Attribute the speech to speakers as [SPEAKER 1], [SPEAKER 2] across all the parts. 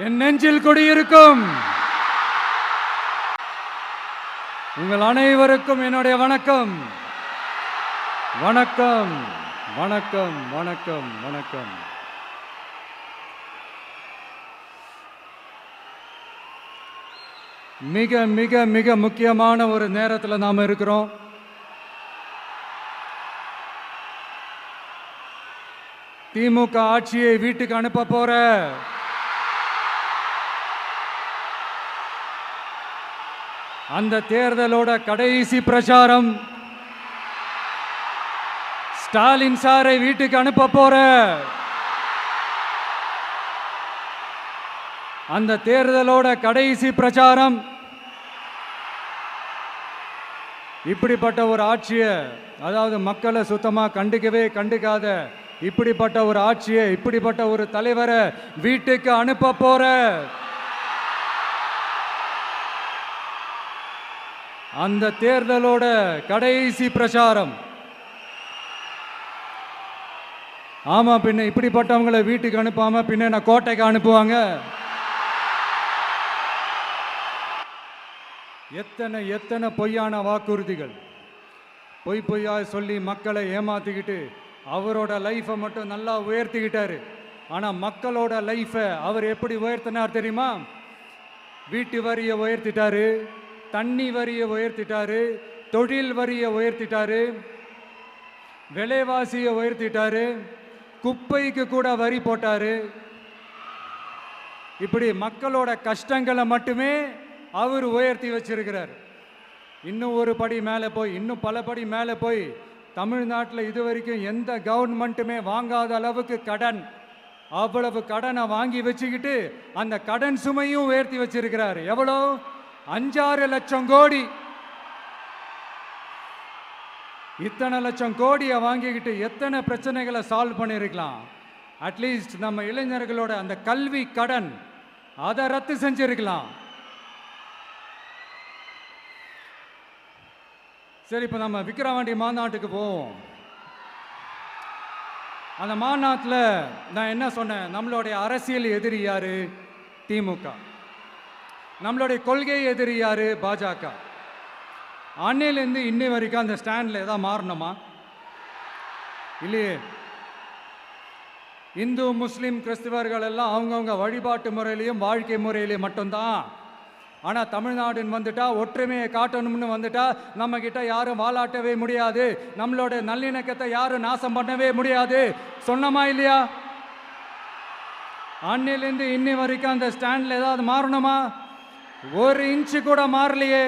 [SPEAKER 1] என் நெஞ்சில் குடியிருக்கும் உங்கள் அனைவருக்கும் என்னுடைய வணக்கம். வணக்கம் வணக்கம் வணக்கம் வணக்கம். மிக மிக மிக முக்கியமான ஒரு நேரத்தில் நாம் இருக்கிறோம். திமுக ஆட்சியை வீட்டுக்கு அனுப்ப போற அந்த தேர்தலோட கடைசி பிரச்சாரம். ஸ்டாலின் சாரை வீட்டுக்கு அனுப்ப போற அந்த தேர்தலோட கடைசி பிரச்சாரம். இப்படிப்பட்ட ஒரு ஆட்சியை, அதாவது மக்களை சுத்தமா கண்டுக்காத இப்படிப்பட்ட ஒரு ஆட்சியை, இப்படிப்பட்ட ஒரு தலைவரை வீட்டுக்கு அனுப்ப போற அந்த தேர்தலோட கடைசி பிரச்சாரம். ஆமா, பின்ன இப்படிப்பட்டவங்களை வீட்டுக்கு அனுப்பாம பின்ன நான் கோட்டைக்கு அனுப்புவாங்க? எத்தனை எத்தனை பொய்யான வாக்குறுதிகள், பொய்யா சொல்லி மக்களை ஏமாத்திக்கிட்டு அவரோட லைஃபை மட்டும் நல்லா உயர்த்திக்கிட்டாரு. ஆனால் மக்களோட லைஃபை அவர் எப்படி உயர்த்தினார் தெரியுமா? வீட்டு வரியை உயர்த்திட்டாரு, தண்ணி வரியை உயர்த்திட்டாரு, தொழில் வரியை உயர்த்திட்டாரு, விலைவாசியை உயர்த்திட்டாரு, குப்பைக்கு கூட வரி போட்டாரு. இப்படி மக்களோட கஷ்டங்களை மட்டுமே அவர் உயர்த்தி வச்சிருக்கிறார். இன்னும் ஒரு படி மேலே போய், இன்னும் பல படி மேலே போய், தமிழ்நாட்டில் இதுவரைக்கும் எந்த கவர்மெண்ட்டுமே வாங்காத அளவுக்கு கடன், அவ்வளவு கடனை வாங்கி வச்சுக்கிட்டு அந்த கடன் சுமையும் உயர்த்தி வச்சிருக்கிறார். எவ்வளோ? 5-6 லட்சம் கோடி. இத்தனை லட்சம் கோடியை வாங்கிக்கிட்டு எத்தனை பிரச்சனைகளை சால்வ் பண்ணியிருக்கலாம். அட்லீஸ்ட் நம்ம இளைஞர்களோட அந்த கல்வி கடன் அதை ரத்து செஞ்சிருக்கலாம். சரி, இப்போ நம்ம விக்கிரவாண்டி மாநாட்டுக்கு போவோம். அந்த மாநாட்டில் நான் என்ன சொன்னேன்? நம்மளுடைய அரசியல் எதிரி யாரு? திமுக. நம்மளுடைய கொள்கை எதிரி யாரு? பாஜக. அன்னையிலேருந்து இன்னை வரைக்கும் அந்த ஸ்டாண்டில் ஏதாவது மாறணுமா? இல்லையே. இந்து முஸ்லீம் கிறிஸ்தவர்கள் எல்லாம் அவங்கவுங்க வழிபாட்டு முறையிலையும் வாழ்க்கை முறையிலையும் மட்டும்தான். ஆனால் தமிழ்நாடுன்னு வந்துட்டா, ஒற்றுமையை காட்டணும்னு வந்துட்டா, நம்ம கிட்ட யாரும் வாலாட்டவே முடியாது, நம்மளோட நல்லிணக்கத்தை யாரும் நாசம் பண்ணவே முடியாது. சொன்னமா இல்லையா? அன்னிலேருந்து இன்னி வரைக்கும் அந்த ஸ்டாண்டில் ஏதாவது மாறணுமா? 1 இன்ச்சு கூட மாறலையே.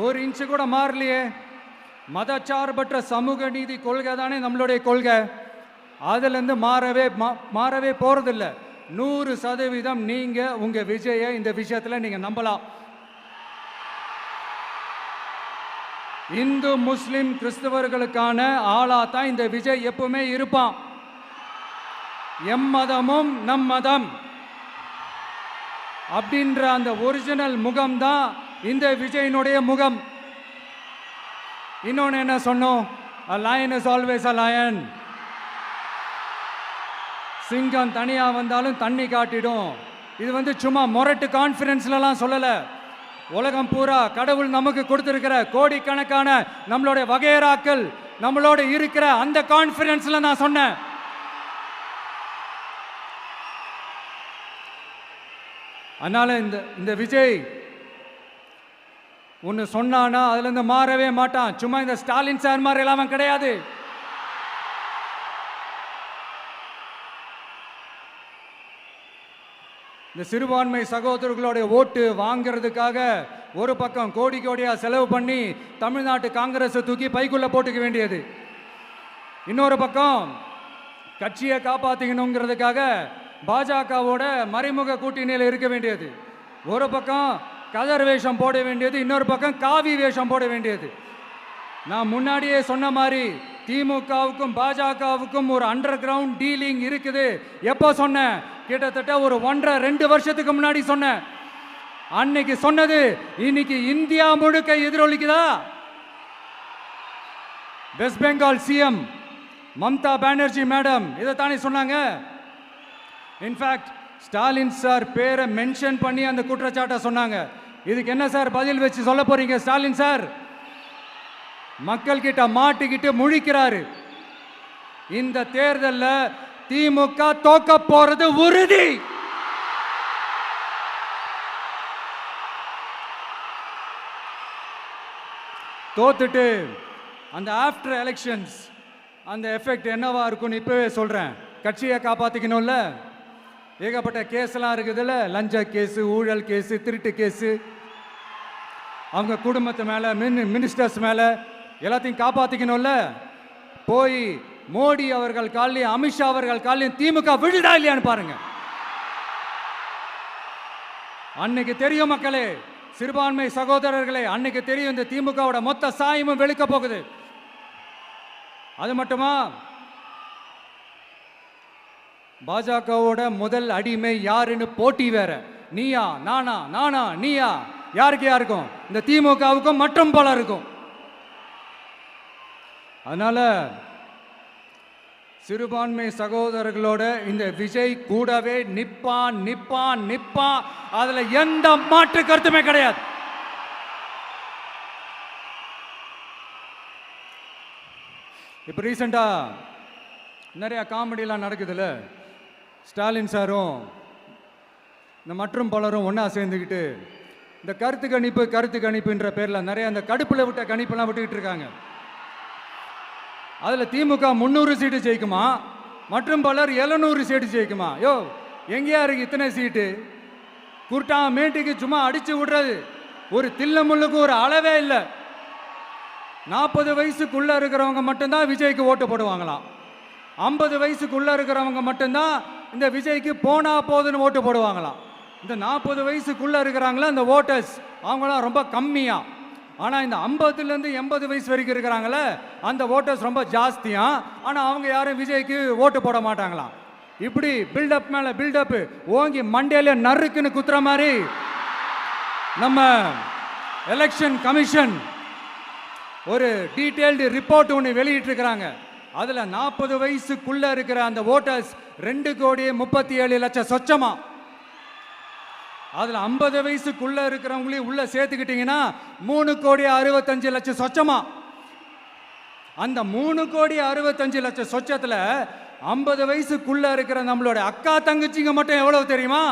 [SPEAKER 1] ஒரு இன்ச்சு கூட மாறலையே. மதச்சார்பற்ற சமூக நீதி கொள்கை தானே நம்மளுடைய கொள்கை. அதுலேருந்து மாறவே போறதில்லை. 100% நீங்க உங்க விஜயை இந்த விஷயத்துல நீங்க நம்பலாம். இந்து முஸ்லிம் கிறிஸ்தவர்களுக்கான ஆளா தான் இந்த விஜய் எப்பவுமே இருப்பான். எம் மதமும் நம் மதம் அப்படின்ற அந்த ஒரிஜினல் முகம் தான் இந்த விஜயினுடைய முகம். இன்னொன்னு என்ன சொன்னோம்? A lion is always a lion. சிங்கம் தனியா வந்தாலும் தண்ணி காட்டிடும். இது சும்மா மொரட்டு கான்ஃபரன்ஸ்லாம் சொல்லல. உலகம் பூரா கடவுள் நமக்கு கொடுத்திருக்கிற கோடிக்கணக்கான நம்மளுடைய வகையறாக்கள் நம்மளோட இருக்கிற அந்த கான்ஃபரன்ஸ்ல நான் சொன்னேன். அதனால இந்த விஜய் ஒன்று சொன்னானா அதுல இருந்து மாறவே மாட்டான். சும்மா இந்த ஸ்டாலின் சார் மாதிரி எல்லாம் கிடையாது. இந்த சிறுபான்மை சகோதரர்களுடைய ஓட்டு வாங்கிறதுக்காக ஒரு பக்கம் கோடியா செலவு பண்ணி தமிழ்நாட்டு காங்கிரஸை தூக்கி பைக்குள்ள போட்டுக்க வேண்டியது, இன்னொரு பக்கம் கட்சியை காப்பாற்றிக்கணுங்கிறதுக்காக பாஜகவோட மறைமுக கூட்டணியில் இருக்க வேண்டியது, ஒரு பக்கம் கதர் வேஷம் போட வேண்டியது, இன்னொரு பக்கம் காவி வேஷம் போட வேண்டியது. நான் முன்னாடியே சொன்ன மாதிரி திமுகவுக்கும் பாஜகவுக்கும் ஒரு அண்டர் கிரவுண்ட் டீலிங் இருக்குது. எப்போ சொன்னேன்? கிட்டத்தட்ட ஒரு 1.5-2 வருஷத்துக்கு முன்னாடி சொன்னேன். அன்னைக்கு சொன்னது இன்னைக்கு இந்தியா முழுக்க எதிரொலிக்குதா? West Bengal CM Mamata Banerjee madam இதைத்தானே சொன்னாங்க. இன்ஃபேக்ட் ஸ்டாலின் சார் பேரை மென்ஷன் பண்ணி அந்த குற்றச்சாட்டை சொன்னாங்க. இதுக்கு என்ன சார் பதில் வச்சு சொல்ல போறீங்க? ஸ்டாலின் சார் மக்கள் கிட்ட மாட்டிக்கிட்டு முழிக்கிறாரு. இந்த தேர்தலில் திமுக தோக்க போறது உறுதி. தோத்துட்டு அந்த ஆஃப்டர் எலெக்ஷன்ஸ் அந்த எஃபெக்ட் என்னவா இருக்கும்னு இப்பவே சொல்றேன். கட்சியை காப்பாத்திக்கணும்ல, ஏகப்பட்ட கேஸ்லாம் இருக்குதுல்ல, லஞ்ச கேஸு, ஊழல் கேஸு, திருட்டு கேஸு, அவங்க குடும்பத்து மேலே, மினிஸ்டர்ஸ் மேலே எல்லாத்தையும் காப்பாற்றிக்கணும்ல. போய் மோடி அவர்கள் காலையும் அமித்ஷா அவர்கள் காலையும் திமுக விழுதா இல்லையான்னு பாருங்க. அன்னைக்கு தெரியும் மக்களே, சிறுபான்மை சகோதரர்களே, அன்னைக்கு தெரியும் இந்த திமுகவோட மொத்த சாயமும் வெளுக்க போகுது. அது மட்டுமா, பாஜகவோட முதல் அடிமை யாருன்னு போட்டி வேற. நீயா நானா, நானா நீயா, யாருக்கு யாருக்கும், இந்த திமுகவுக்கும் மற்றும் பலருக்கும். அதனால சிறுபான்மை சகோதரர்களோட இந்த விஜய் கூடவே நிப்பான் நிப்பான் நிப்பான். அதுல எந்த மாற்று கருத்துமே கிடையாது. இப்ப ரீசெண்டா நிறைய காமெடியெல்லாம் நடக்குதுல்ல. ஸ்டாலின் சாரும் இந்த மற்றும் பலரும் ஒன்றா சேர்ந்துக்கிட்டு இந்த கருத்து கணிப்புன்ற பேரில் நிறைய அந்த கடுப்பில் விட்ட கணிப்பெல்லாம் விட்டுக்கிட்டு இருக்காங்க. அதில் திமுக 300 சீட்டு ஜெயிக்குமா, மற்றும் பலர் 700 சீட்டு ஜெயிக்குமா? யோ, எங்கேயா இருக்கு இத்தனை சீட்டு? குர்ட்டா மேட்டுக்கு சும்மா அடிச்சு விடுறது. ஒரு தில்லமுள்ளுக்கு ஒரு அளவே இல்லை. 40 வயசுக்குள்ள இருக்கிறவங்க மட்டும்தான் விஜய்க்கு ஓட்டு போடுவாங்களாம். 50 வயசுக்குள்ள இருக்கிறவங்க மட்டும்தான் இந்த விஜய்க்கு போனா போதுன்னு ஓட்டு போடுவாங்களாம். இந்த 40 வயசுக்குள்ள இருக்கிறாங்களா இந்த ஓட்டர்ஸ், அவங்களாம் ரொம்ப கம்மியா. ஆனால் இந்த 50லேருந்து 80 வயசு வரைக்கும் இருக்கிறாங்களே அந்த ஓட்டர்ஸ் ரொம்ப ஜாஸ்தியா. ஆனால் அவங்க யாரும் விஜய்க்கு ஓட்டு போட மாட்டாங்களாம். இப்படி பில்டப் மேலே பில்டப் ஓங்கி மண்டையில நறுக்குன்னு குத்துற மாதிரி நம்ம எலெக்ஷன் கமிஷன் ஒரு டீட்டெயில்டு ரிப்போர்ட் ஒன்று வெளியிட்டிருக்கிறாங்க. அதில் 40 வயசுக்குள்ள இருக்கிற அந்த ஓட்டர்ஸ் 2,37,00,000 சொச்சமா. அதில் 50 வயசுக்குள்ள இருக்கிறவங்களையும் உள்ள சேர்த்துக்கிட்டீங்கன்னா 3,65,00,000 சொச்சமா. அந்த 3,65,00,000 சொச்சத்தில் 50 வயசுக்குள்ள இருக்கிற நம்மளோட அக்கா தங்கச்சிங்க மட்டும் எவ்வளவு தெரியுமா?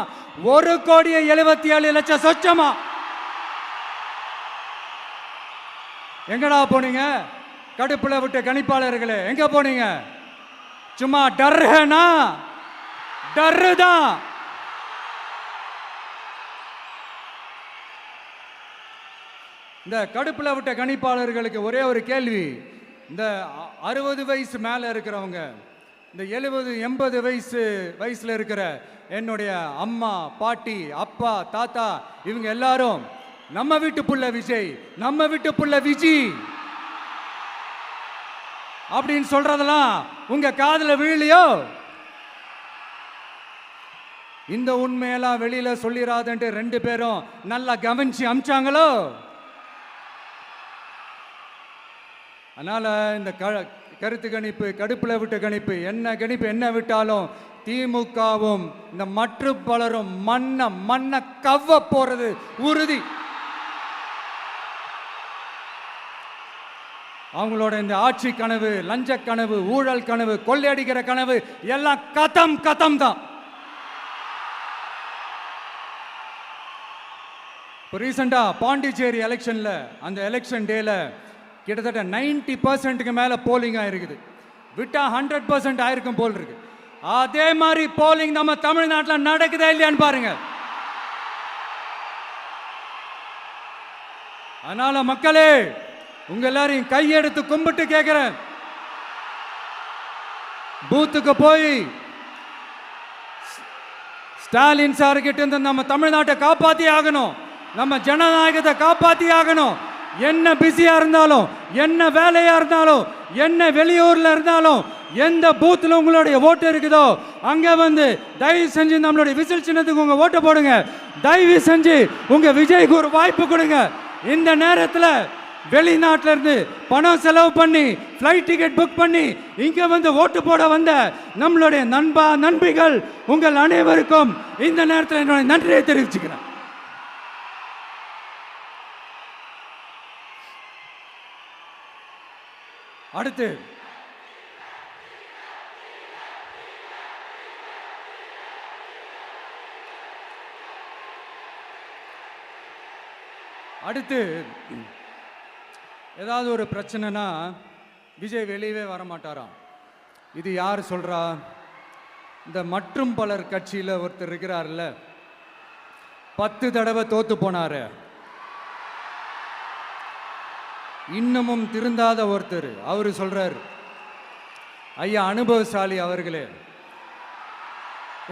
[SPEAKER 1] 1,77,00,000 சொச்சமா. எங்கடா போனீங்க கடுப்புல விட்ட கணிப்பாளர்களே? எங்க போனீங்க? சும்மா டர்னா டர்தான். இந்த கடுப்புல விட்ட கணிப்பாளர்களுக்கு ஒரே ஒரு கேள்வி. இந்த 60 வயசு மேல இருக்கிறவங்க, இந்த 70-80 வயசுல இருக்கிற என்னுடைய அம்மா, பாட்டி, அப்பா, தாத்தா, இவங்க எல்லாரும் நம்ம வீட்டு புள்ள விஜய், நம்ம வீட்டு புள்ள விஜி அப்படின்னு சொல்றதெல்லாம் உங்க காதுல விழலையோ? இந்த உண்மையெல்லாம் வெளியில சொல்லிராதுன்ட்டு 2 பேரும் நல்லா கவனிச்சு அமிச்சாங்களோ? அதனால இந்த கருத்து கணிப்பு, கடுப்புல விட்ட கணிப்பு, என்ன விட்டாலும் திமுகவும் இந்த மற்ற பலரும் மண்ண கவ்வ போறது உறுதி. அவங்களோட இந்த ஆட்சி கனவு, லஞ்ச கனவு, ஊழல் கனவு, கொள்ளையடிக்கிற கனவு எல்லாம் கதம் தான். இப்போ ரீசெண்டா பாண்டிச்சேரி எலெக்ஷன்ல, அந்த எலெக்ஷன் டேல கிட்டத்தட்ட 90% மேல போலிங் ஆயிருக்குது. விட்டா 100% ஆயிருக்கும் போல் இருக்கு. அதே மாதிரி போலிங் நம்ம தமிழ்நாட்டில் நடக்குதா இல்லையான்னு பாருங்க. அதனால மக்களே, உங்க எல்லாரையும் கையெடுத்து கும்பிட்டு கேட்கிறேன், பூத்துக்கு போய் ஸ்டாலின் சார் கிட்ட இருந்து நம்ம தமிழ்நாட்டை காப்பாத்தி ஆகணும், நம்ம ஜனநாயகத்தை காப்பாத்தி ஆகணும். என்ன பிஸியா இருந்தாலும், என்ன வேலையா இருந்தாலும், என்ன வெளியூர்ல இருந்தாலும், எந்த பூத்துல உங்களுடைய ஓட்டு இருக்குதோ அங்க வந்து தயவு செஞ்சு நம்மளுடைய விசில் சின்னத்துக்கு உங்க ஓட்டு போடுங்க. தயவு செஞ்சு உங்க விஜய்க்கு ஒரு வாய்ப்பு கொடுங்க. இந்த நேரத்தில் வெளிநாட்டில இருந்து பணம் செலவு பண்ணி ஃப்ளைட் டிக்கெட் புக் பண்ணி இங்க வந்து ஓட்டு போட வந்த நம்மளுடைய நண்பிகள் உங்கள் அனைவருக்கும் இந்த நேரத்தில் என்னுடைய நன்றியை தெரிவிச்சுக்கிறேன். அடுத்து ஏதாவது ஒரு பிரச்சனைனா விஜய் வெளியவே வரமாட்டாராம். இது யார் சொல்றா? இந்த மற்றும் பலர் கட்சியில் ஒருத்தர் இருக்கிறார்ல, 10 தடவை தோத்து போனாரு, இன்னமும் திருந்தாத ஒருத்தர். அவரு சொல்றாரு, ஐயா அனுபவசாலி அவர்களே,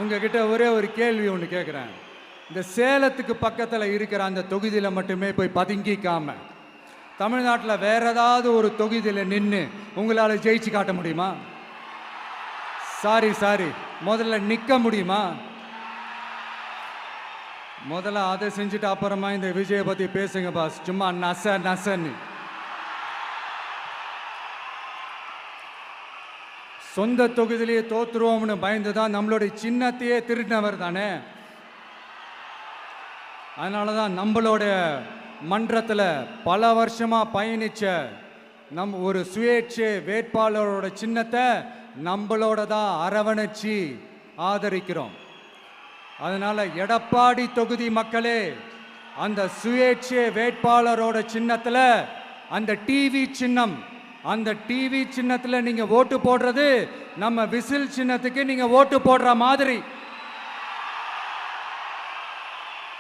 [SPEAKER 1] உங்ககிட்ட ஒரே ஒரு கேள்வி ஒன்று கேட்குறேன். இந்த சேலத்துக்கு பக்கத்தில் இருக்கிற அந்த தொகுதியில் மட்டுமே போய் பதுங்கிக்காம தமிழ்நாட்டில் வேற ஏதாவது ஒரு தொகுதியில் நின்று உங்களால் ஜெயிச்சு காட்ட முடியுமா? சாரி முதல்ல நிற்க முடியுமா? முதல்ல அதை செஞ்சுட்டு அப்புறமா இந்த விஜயை பற்றி பேசுங்க பாஸ். சும்மா நசன்னு சொந்த தொகுதியிலேயே தோத்துருவோம்னு பயந்து தான் நம்மளுடைய சின்னத்தையே திருடினவர் தானே. அதனால தான் நம்மளோட மன்றத்தில் பல வருஷமாக பயணித்த ஒரு சுயேட்சை வேட்பாளரோட சின்னத்தை நம்மளோட தான் அரவணைச்சி ஆதரிக்கிறோம். அதனால் எடப்பாடி தொகுதி மக்களே, அந்த சுயேட்சை வேட்பாளரோட சின்னத்தில் அந்த டிவி சின்னம், அந்த டிவி சின்னத்தில் நீங்கள் ஓட்டு போடுறது நம்ம விசில் சின்னத்துக்கு நீங்கள் ஓட்டு போடுற மாதிரி.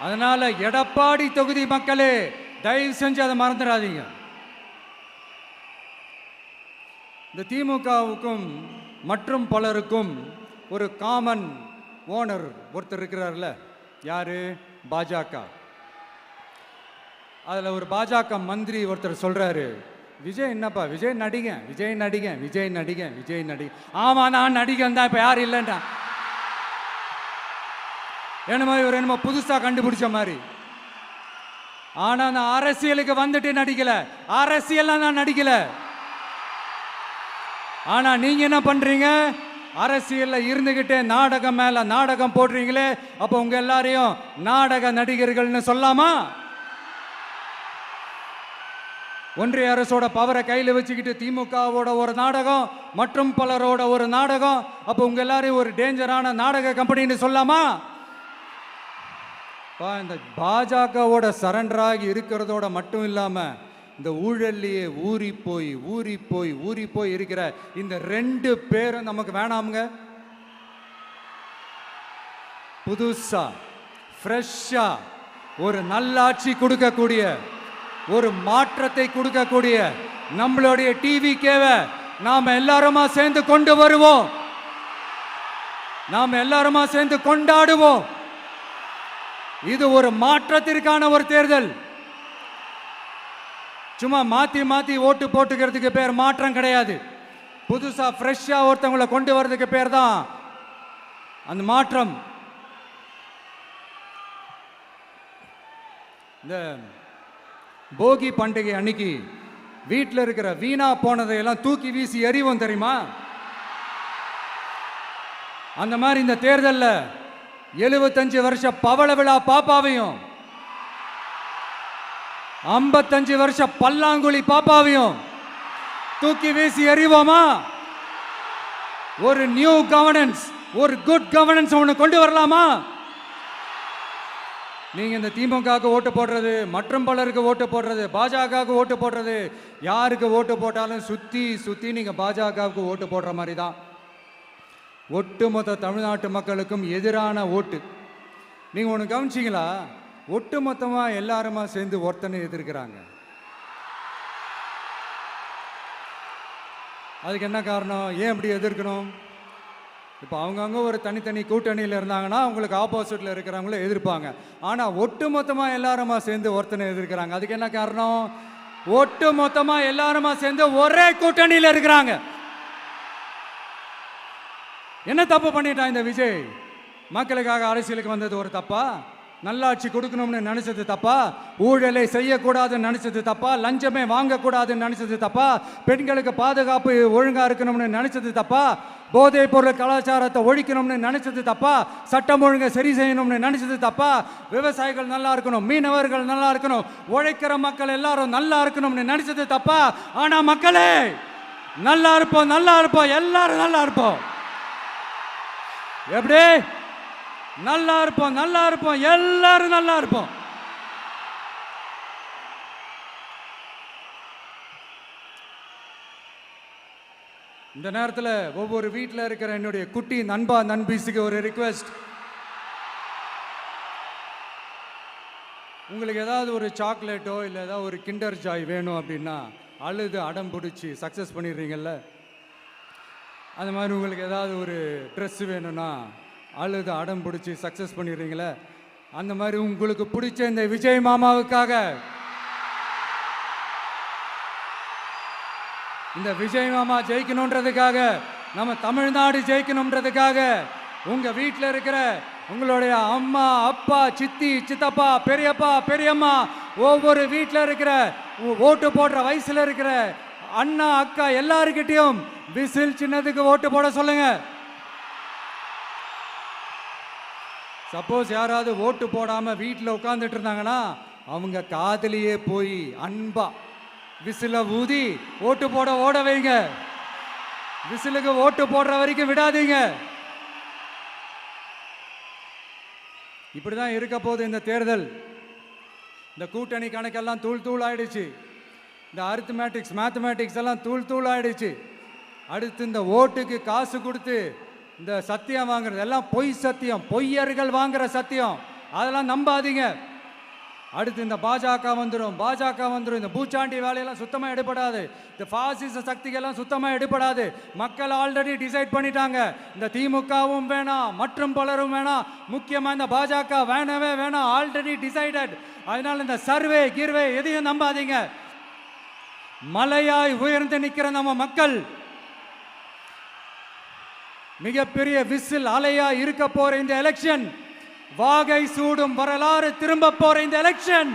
[SPEAKER 1] அதனால எடப்பாடி தொகுதி மக்களே, தயவு செஞ்சு அதை மறந்துடாதீங்க. இந்த திமுகவுக்கும் மற்றும் பலருக்கும் ஒரு காமன் ஓனர் ஒருத்தர் இருக்கிறார்ல, யாரு? பாஜக. அதில் ஒரு பாஜக மந்திரி ஒருத்தர் சொல்றாரு, விஜய் என்னப்பா விஜய் நடிகன். ஆமா நான் நடிகன் தான், இப்போ யாரும் இல்லைன்றா. என்னமோ இவர் என்னமோ புதுசா கண்டுபிடிச்ச மாதிரி. ஆனா நான் அரசியலுக்கு வந்துட்டு நடிக்கல, அரசியல் நான் நடிக்கல. ஆனா நீங்க என்ன பண்றீங்க? அரசியல்ல இருந்துகிட்டே நாடகம் மேல நாடகம் போடுறீங்களே, அப்ப உங்க எல்லாரையும் நாடக நடிகர்கள்னு சொல்லாமா? ஒன்றிய அரசோட பவரை கையில் வச்சுக்கிட்டு திமுகவோட ஒரு நாடகம், மற்றும் பலரோட ஒரு நாடகம், அப்ப உங்க எல்லாரையும் ஒரு டேஞ்சரான நாடக கம்பெனின்னு சொல்லாமா? இந்த பாஜகவோட சரண்டராகி இருக்கிறதோட மட்டும் இல்லாம இந்த ஊழல்லையே ஊறி போய் இருக்கிற இந்த 2 பேரும் நமக்கு வேணாமுங்க. புதுசா ஃப்ரெஷ்ஷா ஒரு நல்லாட்சி கொடுக்கக்கூடிய, ஒரு மாற்றத்தை கொடுக்கக்கூடிய நம்மளுடைய டிவிக்கேவை நாம எல்லாருமா சேர்ந்து கொண்டு வருவோம், நாம எல்லாருமா சேர்ந்து கொண்டாடுவோம். இது ஒரு மாற்றத்திற்கான ஒரு தேர்தல். சும்மா மாத்தி ஓட்டு போட்டுக்கிறதுக்கு பேர் மாற்றம் கிடையாது. புதுசா ஃப்ரெஷ்ஷா ஒருத்தவங்களை கொண்டு வர்றதுக்கு பேர் தான் அந்த மாற்றம். இந்த போகி பண்டிகை அன்னைக்கு வீட்டில் இருக்கிற வீணா போனதையெல்லாம் தூக்கி வீசி எறிவோம் தெரியுமா? அந்த மாதிரி இந்த தேர்தலில் 75 வருஷ பவள விழா பாப்பாவையும் 55 வருஷ பல்லாங்குழி பாப்பாவையும் தூக்கி வீசி எறிவோமா? ஒரு நியூ கவர்னன்ஸ், ஒரு குட் கவர்னன்ஸ் ஒன்று கொண்டு வரலாமா? நீங்க இந்த திமுகவுக்கு ஓட்டு போடுறது, மற்றும் பலருக்கு ஓட்டு போடுறது, பாஜகவுக்கு ஓட்டு போடுறது, யாருக்கு ஓட்டு போட்டாலும் சுத்தி நீங்க பாஜகவுக்கு ஓட்டு போடுற மாதிரி தான். ஒட்டுமொத்த தமிழ்நாட்டு மக்களுக்கும் எதிரான ஓட்டு. நீங்க ஒன்று கவனிச்சிங்களா? ஒட்டுமொத்தமா எல்லாருமா சேர்ந்து ஒருத்தனை எதிர்க்கிறாங்க. அதுக்கு என்ன காரணம்? ஏன் அப்படி எதிர்க்கணும்? இப்போ அவங்கவுங்க ஒரு தனித்தனி கூட்டணியில் இருந்தாங்கன்னா அவங்களுக்கு ஆப்போசிட்டில் இருக்கிறவங்கள எதிர்ப்பாங்க. ஆனால் ஒட்டுமொத்தமாக எல்லாருமா சேர்ந்து ஒருத்தனை எதிர்க்கிறாங்க. அதுக்கு என்ன காரணம்? ஒட்டு மொத்தமா எல்லாருமா சேர்ந்து ஒரே கூட்டணியில் இருக்கிறாங்க. என்ன தப்பு பண்ணிட்டான் இந்த விஜய்? மக்களுக்காக அரசியலுக்கு வந்தது ஒரு தப்பா? நல்லாட்சி கொடுக்கணும்னு நினைச்சது தப்பா? ஊழலை செய்யக்கூடாதுன்னு நினைச்சது தப்பா? லஞ்சமே வாங்கக்கூடாதுன்னு நினைச்சது தப்பா? பெண்களுக்கு பாதுகாப்பு ஒழுங்கா இருக்கணும்னு நினைச்சது தப்பா? போதைப் பொருள் கலாச்சாரத்தை ஒழிக்கணும்னு நினைச்சது தப்பா? சட்டம் ஒழுங்கை சரி செய்யணும்னு நினைச்சது தப்பா? விவசாயிகள் நல்லா இருக்கணும், மீனவர்கள் நல்லா இருக்கணும், உழைக்கிற மக்கள் எல்லாரும் நல்லா இருக்கணும்னு நினைச்சது தப்பா? ஆனா மக்களே நல்லா இருப்போம், நல்லா இருப்போம், எல்லாரும் நல்லா இருப்போம். எப்படி நல்லா இருப்போம்? நல்லா இருப்போம், எல்லாரும் நல்லா இருப்போம். இந்த நேரத்தில் ஒவ்வொரு வீட்டில் இருக்கிற என்னுடைய குட்டி நண்பா நண்பீஸுக்கு ஒரு ரிக்வெஸ்ட். உங்களுக்கு ஏதாவது ஒரு சாக்லேட்டோ இல்லை ஏதாவது ஒரு கிண்டர் ஜாய் வேணும் அப்படின்னா அழுது அடம் பிடிச்சி சக்ஸஸ் பண்ணிடுறீங்கல்ல, அது மாதிரி உங்களுக்கு ஏதாவது ஒரு ட்ரெஸ் வேணும்னா அழுது அடம் பிடிச்சி சக்ஸஸ் பண்ணிடுறீங்களே, அந்த மாதிரி உங்களுக்கு பிடிச்ச இந்த விஜய் மாமாவுக்காக, இந்த விஜய் மாமா ஜெயிக்கணுன்றதுக்காக, நம்ம தமிழ்நாடு ஜெயிக்கணுன்றதுக்காக உங்க வீட்டில் இருக்கிற உங்களுடைய அம்மா அப்பா சித்தி சித்தப்பா பெரியப்பா பெரியம்மா ஒவ்வொரு வீட்டில் இருக்கிற ஓட்டு போடுற வயசுல இருக்கிற அண்ணா அக்கா எல்லாருக்கிட்டையும் விசில் சின்னதுக்கு ஓட்டு போட சொல்லுங்க. சப்போஸ் யாராவது ஓட்டு போடாம வீட்டில் உட்கார்ந்துட்டு இருந்தாங்கன்னா அவங்க காதலியே போய் அன்பா விசில ஊதி ஓட்டு போட ஓட வைங்க. விசிலுக்கு ஓட்டு போடுற வரைக்கும் விடாதீங்க. இப்படிதான் இருக்க போது இந்த தேர்தல். இந்த கூட்டணி கணக்கெல்லாம் தூள் தூள் ஆயிடுச்சு. இந்த அரித்மேட்டிக்ஸ் மேத்தமேட்டிக்ஸ் எல்லாம் தூள் தூள் ஆயிடுச்சு. அடுத்து இந்த ஓட்டுக்கு காசு கொடுத்து இந்த சத்தியம் வாங்குறது எல்லாம் பொய் சத்தியம், பொய்யர்கள் வாங்குற சத்தியம், அதெல்லாம் நம்பாதீங்க. அடுத்து இந்த பாஜக வந்துடும், இந்த பூச்சாண்டி வேலையெல்லாம் சுத்தமாக எடுபடாது. இந்த பாசிச சக்திகள்லாம் சுத்தமாக எடுபடாது. மக்கள் ஆல்ரெடி டிசைட் பண்ணிட்டாங்க. இந்த திமுகவும் வேணாம், மற்றும் பலரும் வேணாம், முக்கியமாக இந்த பாஜக வேணவே வேணாம், ஆல்ரெடி டிசைடட். அதனால இந்த சர்வே கிர்வே எதையும் நம்பாதீங்க. மலையாய் உயர்ந்து நிற்கிற நம்ம மக்கள் மிகப்பெரிய விசில் அலையா இருக்க போற இந்த எலெக்ஷன், வாகை சூடும் வரலாறு திரும்ப போற இந்த எலெக்ஷன்,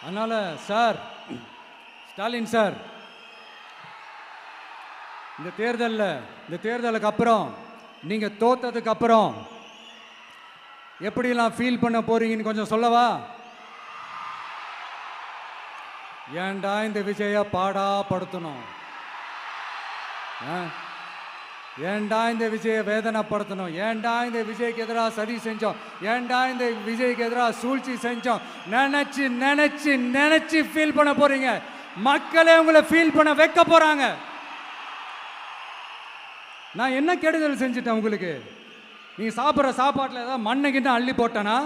[SPEAKER 1] அதனால சார், ஸ்டாலின் சார், இந்த தேர்தலுக்கு அப்புறம் நீங்க தோத்ததுக்கு அப்புறம் எப்படிலாம் ஃபீல் பண்ண போறீங்கன்னு கொஞ்சம் சொல்லவா? ஏன்டா இந்த விஜய பாடா படுத்தணும், ஏன்டா இந்த விஜயை வேதனைப்படுத்தணும், ஏன்டா இந்த விஜய்க்கு எதிராக சதி செஞ்சோம், ஏன்டா இந்த விஜய்க்கு எதிராக சூழ்ச்சி செஞ்சோம் நினைச்சு நினைச்சு நினைச்சு ஃபீல் பண்ண போறீங்க. மக்களே உங்களை ஃபீல் பண்ண வைக்க போறாங்க. நான் என்ன கெடுதல் செஞ்சுட்டேன் உங்களுக்கு? நீங்க சாப்பிட்ற சாப்பாட்டில் ஏதாவது மண்ணை கிட்ட அள்ளி போட்டேனா?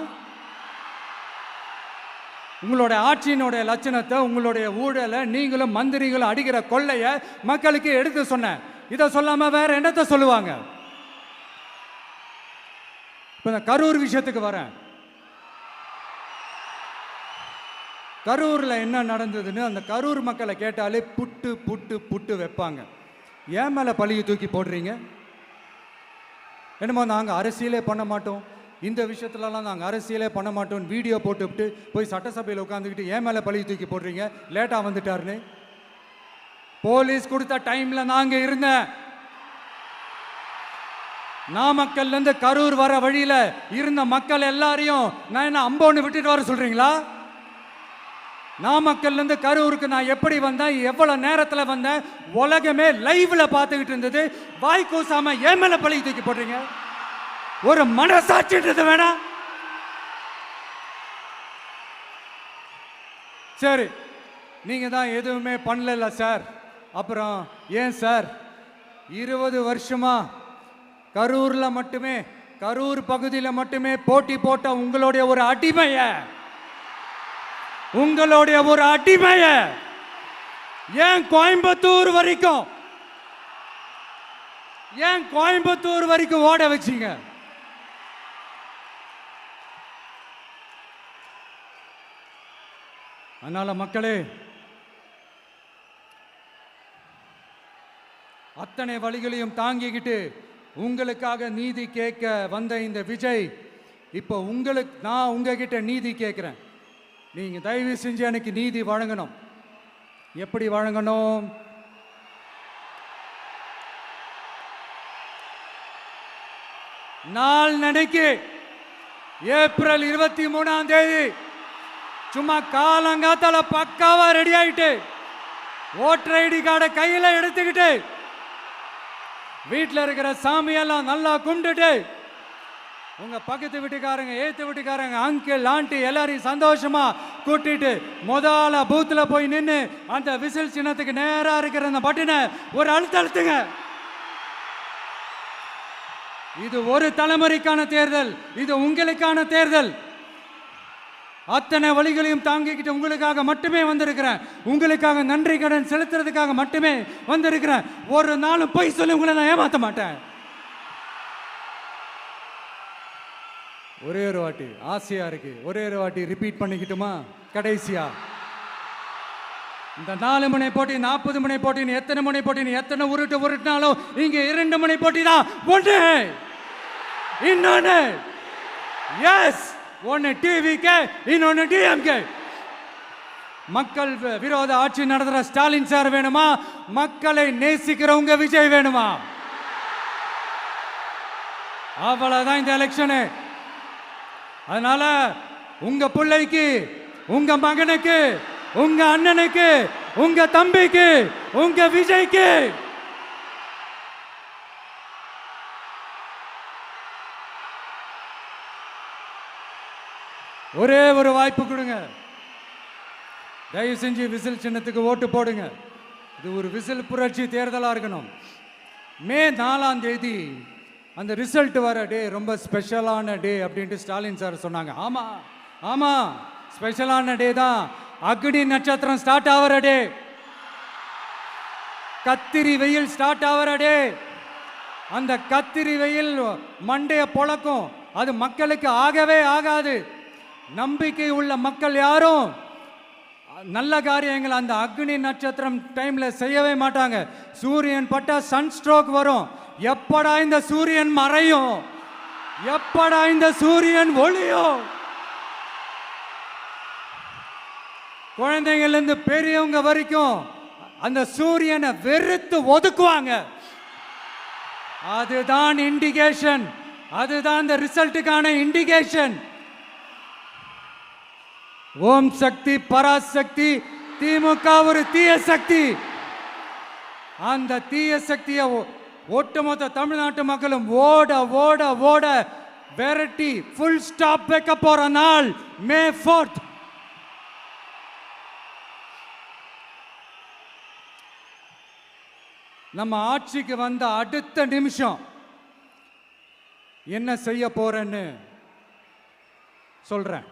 [SPEAKER 1] உங்களுடைய ஆட்சியினுடைய லட்சணத்தை, உங்களுடைய ஊழலை, நீங்களும் மந்திரிகளும் அடிக்கிற கொள்ளையை மக்களுக்கு எடுத்து சொன்னேன். இதை சொல்லாம வேற என்னத்தை சொல்லுவாங்க? இப்ப கரூர் விஷயத்துக்கு வரேன். கரூர்ல என்ன நடந்ததுன்னு அந்த கரூர் மக்களை கேட்டாலே புட்டு புட்டு புட்டு வைப்பாங்க. ஏன் மேல பழியை தூக்கி போடுறீங்க? என்னமோ நாங்கள் அரசியலே பண்ண மாட்டோம், இந்த விஷயத்துலலாம் நாங்கள் அரசியலே பண்ண மாட்டோம் வீடியோ போட்டுவிட்டு போய் சட்டசபையில் உட்காந்துக்கிட்டு ஏன் மேலே பழியை தூக்கி போடுறீங்க? லேட்டாக வந்துட்டாருன்னு போலீஸ் கொடுத்த டைம்ல நாங்க இருந்தேன். நாமக்கல்ல இருந்து கரூர் வர வழியில இருந்த மக்கள் எல்லாரையும் நான் என்ன அம்போன்னு விட்டுட்டு வர சொல்றீங்களா? நாமக்கல்ல இருந்து கரூருக்கு நான் எப்படி வந்தேன், எவ்வளவு நேரத்தில் வந்தேன், உலகமே லைவ்ல பார்த்துக்கிட்டு இருந்தது. வாய் கூசாம ஏன் மேல பழி தூக்கி போடுறீங்க? ஒரு மனசாட்சின்றது வேணாம்? சரி, நீங்க தான் எதுவுமே பண்ணல சார், அப்புறம் ஏன் சார் 20 வருஷமா கரூர்ல மட்டுமே, கரூர் பகுதியில் மட்டுமே போட்டி போட்ட உங்களுடைய ஒரு அடிமைய, உங்களுடைய ஒரு அடிமைய ஏன் கோயம்புத்தூர் வரைக்கும், ஏன் கோயம்புத்தூர் வரைக்கும் ஓட வச்சீங்க? அதனால மக்களே, அத்தனை வழிகளையும் தாங்கிக்கிட்டு உங்களுக்காக நீதி கேட்க வந்த இந்த விஜய், இப்போ நான் உங்ககிட்ட நீதி கேட்கிறேன். நீங்க தயவு செஞ்சு எனக்கு நீதி வழங்கணும். எப்படி வழங்கணும்? நாளைக்கு ஏப்ரல் 23ஆம் தேதி சும்மா காலங்காத்தால பக்காவா ரெடி ஆயிட்டு ஓட்டர் ஐடி கார்டை கையில எடுத்துக்கிட்டு வீட்டில் இருக்கிற சாமியெல்லாம் நல்லா கும்பிட்டுட்டு உங்க பக்கத்து வீட்டுக்காரங்க, ஏத்து வீட்டுக்காரங்க, அங்கிள் ஆண்டி எல்லாரையும் சந்தோஷமா கூட்டிட்டு முதல்ல பூத்துல போய் நின்று அந்த விசில் சின்னத்துக்கு நேரா இருக்கிற அந்த பட்டினை ஒரு அழுத்துங்க. இது ஒரு தலைமுறைக்கான தேர்தல், இது உங்களுக்கான தேர்தல். அத்தனை வழிகளையும் தாங்கிக்கிட்டு உங்களுக்காக மட்டுமே வந்திருக்கிறேன். உங்களுக்காக நன்றி கடன் செலுத்துறதுக்காக மட்டுமே வந்திருக்கிறேன். ஒரு நாளும் பொய் சொல்லி உங்களை நான் ஏமாத்த மாட்டேன். ஒரே ஒரு வாட்டி ஆசையா இருக்கு, ஒரே ஒரு வாட்டி ரிப்பீட் பண்ணிக்கிட்டுமா? கடைசியா இந்த 4 முனை போட்டி, 40 முனை போட்டின்னு எத்தனை முனை போட்டின்னு எத்தனை உருட்டினாலும் இங்க 2 முனை போட்டி தான். ஒன்று இன்னொன்னு, எஸ், ஒன்னு டிவிகே, இன்னொன்னு டிஎம்கே. மக்கள் விரோத ஆட்சி நடத்துற ஸ்டாலின் சார் வேணுமா? மக்களை நேசிக்கிறவங்க விஜய் வேணுமா? அவ்வளவுதான் இந்த எலெக்ஷனு. அதனால உங்க பிள்ளைக்கு, உங்க மகனுக்கு, உங்க அண்ணனுக்கு, உங்க தம்பிக்கு, உங்க விஜய்க்கு ஒரே ஒரு வாய்ப்பு கொடுங்க. தயவு செஞ்சு விசில் சின்னத்துக்கு ஓட்டு போடுங்க. இது ஒரு விசில் புரட்சி தேர்தலாக இருக்கணும். மே 4ஆம் தேதி அந்த ரிசல்ட் வர டே ரொம்ப ஸ்பெஷலான டே அப்படின்ட்டு ஸ்டாலின் சார் சொன்னாங்க. ஆமா ஆமா, ஸ்பெஷலான டே தான். அக்னி நட்சத்திரம் ஸ்டார்ட் ஆகிற டே, கத்திரி வெயில் ஸ்டார்ட் ஆகிற டே. அந்த கத்திரி வெயில் மண்டைய பொழக்கும். அது மக்களுக்கு ஆகவே ஆகாது. நம்பிக்கை உள்ள மக்கள் யாரும் நல்ல காரியங்கள் அந்த அக்னி நட்சத்திரம் டைம்ல செய்யவே மாட்டாங்க. சூரியன் பட்டா சன் ஸ்ட்ரோக் வரும். எப்படா இந்த சூரியன் மறையும், எப்படா இந்த சூரியன் ஒளியும். குழந்தைங்கள்ல இருந்து பெரியவங்க வரைக்கும் அந்த சூரியனை வெறுத்து ஒதுக்குவாங்க. அதுதான் இண்டிகேஷன், அதுதான் இந்த ரிசல்ட்டுக்கான இண்டிகேஷன். ஓம் சக்தி பராசக்தி, திமுக ஒரு தீய சக்தி. அந்த தீய சக்தியை ஒட்டுமொத்த தமிழ்நாட்டு மக்களும் ஓட ஓட ஓட விரட்டி ஃபுல் ஸ்டாப் வைக்க போற நாள் மே 4th. நம்ம ஆட்சிக்கு வந்த அடுத்த நிமிஷம் என்ன செய்ய போறேன்னு சொல்றேன்.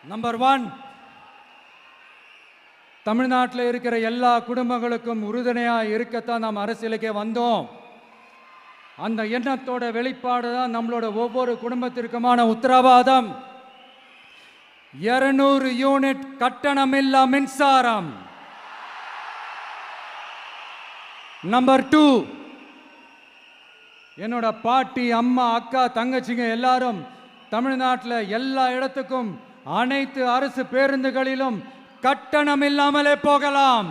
[SPEAKER 1] நம்பர் 1, தமிழ்நாட்டில் இருக்கிற எல்லா குடும்பங்களுக்கும் உறுதுணையாக இருக்கத்தான் நாம் அரசியலுக்கே வந்தோம். அந்த எண்ணத்தோட வெளிப்பாடு தான் நம்மளோட ஒவ்வொரு குடும்பத்திற்குமான உத்தரவாதம். 200 யூனிட் கட்டணமில்லா மின்சாரம். நம்பர் 2, என்னோட பாட்டி, அம்மா, அக்கா, தங்கச்சிங்க எல்லாரும் தமிழ்நாட்டில் எல்லா இடத்துக்கும் அனைத்து அரசு பேருந்துகளிலும் கட்டணம் இல்லாமலே போகலாம்.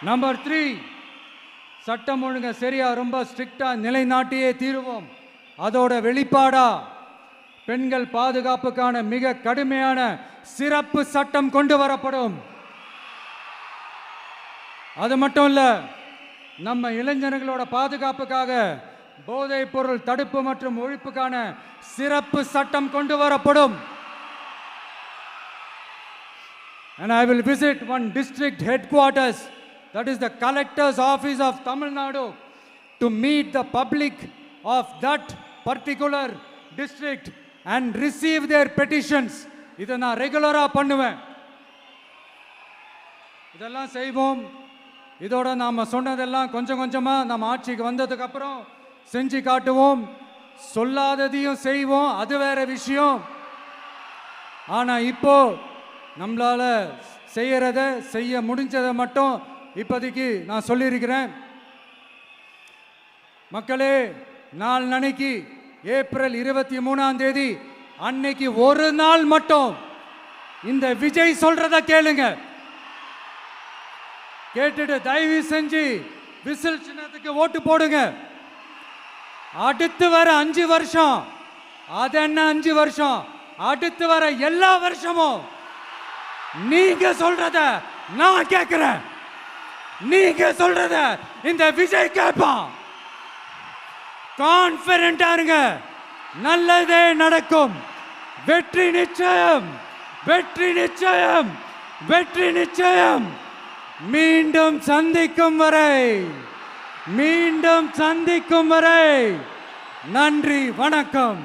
[SPEAKER 1] நம்பர் 3, சட்டம் ஒழுங்கு சரியா ரொம்ப ஸ்ட்ரிக்டா நிலைநாட்டியே தீருவோம். அதோட வெளிப்பாடா பெண்கள் பாதுகாப்புக்கான மிக கடுமையான சிறப்பு சட்டம் கொண்டு வரப்படும். அது மட்டும் இல்ல, நம்ம இளைஞர்களோட பாதுகாப்புக்காக போதைப் பொருள் தடுப்பு மற்றும் ஒழிப்புக்கான சிறப்பு சட்டம் கொண்டு வரப்படும். And I will visit one district headquarters, that is the collector's office of Tamil Nadu, to meet the public of that particular district and receive their petitions. இதை நான் ரெகுலரா பண்ணுவேன். இதெல்லாம் செய்வோம். இதோட நாம சொன்னதெல்லாம் கொஞ்சம் கொஞ்சமா நம்ம ஆட்சிக்கு வந்ததுக்கு அப்புறம் செஞ்சு காட்டுவோம். சொல்லாததையும் செய்வோம், அது வேற விஷயம். ஆனா இப்போ நம்மளால செய்யறத செய்ய முடிஞ்சதை மட்டும் இப்போதைக்கு நான் சொல்லியிருக்கிறேன். மக்களே, நாளைக்கு ஏப்ரல் 23 அன்னைக்கு ஒரு நாள் மட்டும் இந்த விஜய் சொல்றத கேளுங்க. கேட்டுட்டு தயவு செஞ்சு விசில் சின்னத்துக்கு ஓட்டு போடுங்க. அடுத்து வர 5 வருஷம், அது என்ன 5 வருஷம், அடுத்து வர எல்லா வருஷமும் நீங்க சொல்றத நான் கேட்கிறேன். நீங்க சொல்றத இந்த விஜய் கேட்பான். கான்பிடென்டா இருங்க, நல்லதே நடக்கும். வெற்றி நிச்சயம், வெற்றி நிச்சயம், வெற்றி நிச்சயம். மீண்டும் சந்திக்கும் வரை, மீண்டும் சந்திக்கும் வரை நன்றி, வணக்கம்.